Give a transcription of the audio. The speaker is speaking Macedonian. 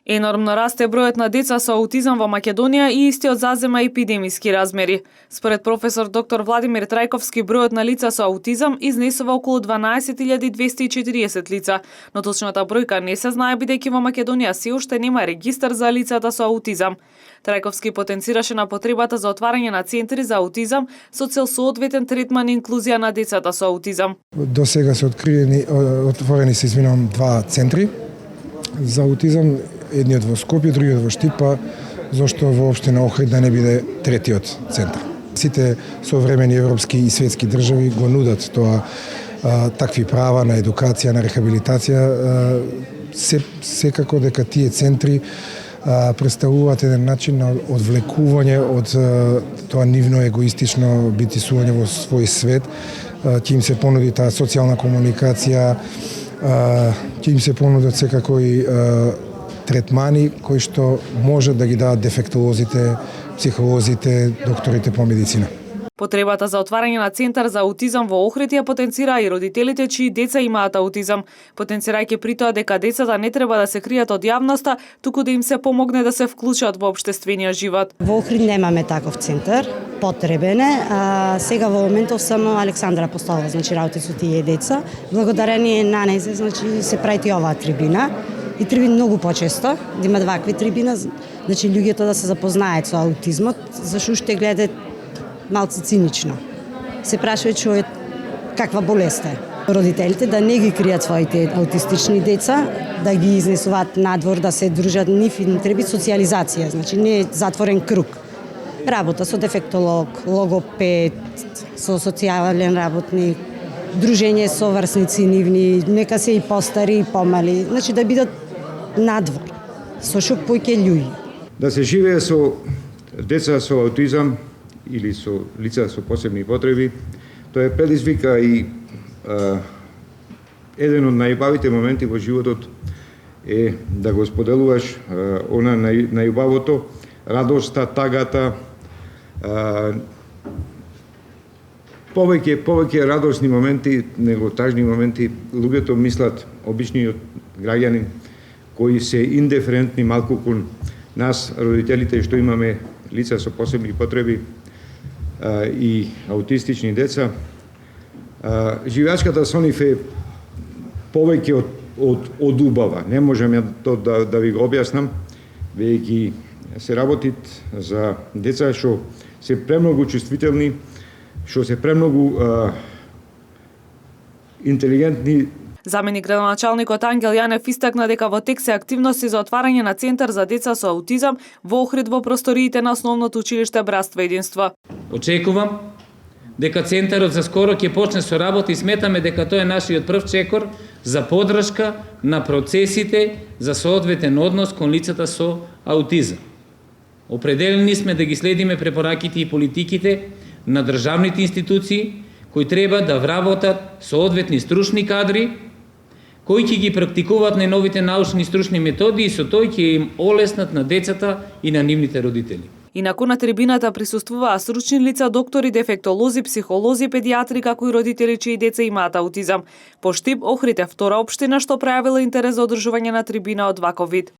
Енормно расте бројот на деца со аутизам во Македонија и истиот зазема епидемиски размери. Според професор доктор Владимир Трајковски, бројот на лица со аутизам изнесува околу 12.240 лица, но точната бројка не се знае бидејќи во Македонија се уште нема регистар за лицата со аутизам. Трајковски потенцираше на потребата за отварање на центри за аутизам со цел соодветен третман и инклузија на децата со аутизам. До сега се отворени се два центри за аутизам, едниот во Скопје, другиот во Штипа, зашто во општина Охрид да не биде третиот центар. Сите современи европски и светски држави го нудат тоа, такви права на едукација, на рехабилитација, секако дека тие центри представуваат еден начин на одвлекување од тоа нивно егоистично битисување во свој свет, ќе им се понуди таа социјална комуникација, ќе им се понудат секако и третмани кои што може да ги дадат дефектолозите, психолозите, докторите по медицина. Потребата за отварање на центар за аутизам во Охрид ја потенцира и родителите чии деца имаат аутизам, потенцирајќи при тоа дека децата не треба да се кријат од јавноста, туку да им се помогне да се вклучат во општествениот живот. Во Охрид немаме таков центар, потребен е. Сега во моментов само Александра поставува, работи со тие деца. Благодарение на незе, се прави оваа трибина. И треба многу почесто да има вакви трибина, луѓето да се запознаат со аутизмот, зашто уште гледаат малку цинично. Се прашува човек каква болест е. Родителите да не ги кријат своите аутистични деца, да ги изнесуваат надвор, да се дружат, нив им треба социјализација, не е затворен круг. Работа со дефектолог, логопед, со социјален работник, дружење со врсници нивни, нека се и постари и помали, да бидат надвор, со што поќе луѓе. Да се живее со деца со аутизам или со лица со посебни потреби, тоа предизвика и еден од најубавите моменти во животот е да го споделуваш она најубавото, радоста, тагата, повеќе радосни моменти него тажни моменти. Луѓето мислат, обичниот граѓанин кои се индиферентни малку кон нас, родителите што имаме лица со посебни потреби и аутистични деца, живеачката со нив е повеќе од убава. Не можам да ви го објаснам, веќе се работи за деца што се премногу чувствителни, што се премногу интелигентни. Заменик градоначалникот Ангел Јанев истакна дека во тек се активности за отварање на центар за деца со аутизам во Охрид во просториите на основното училиште Братство единство. Очекувам дека центарот за скоро ќе почне со работа и сметаме дека тоа е нашиот прв чекор за поддршка на процесите за соодветен однос кон лицата со аутизам. Определени сме да ги следиме препораките и политиките на државните институции кои треба да вработат соодветни стручни кадри кои ќе ги практикуваат најновите научни и стручни методи и со тој ќе им олеснат на децата и на нивните родители. Инаку на трибината присуствуваа стручни лица, доктори, дефектолози, психолози, педиатри, како и родители чии деца имаат аутизам. По Штип, Охрид е втора општина што пројавила интерес за одржување на трибина од ваков вид.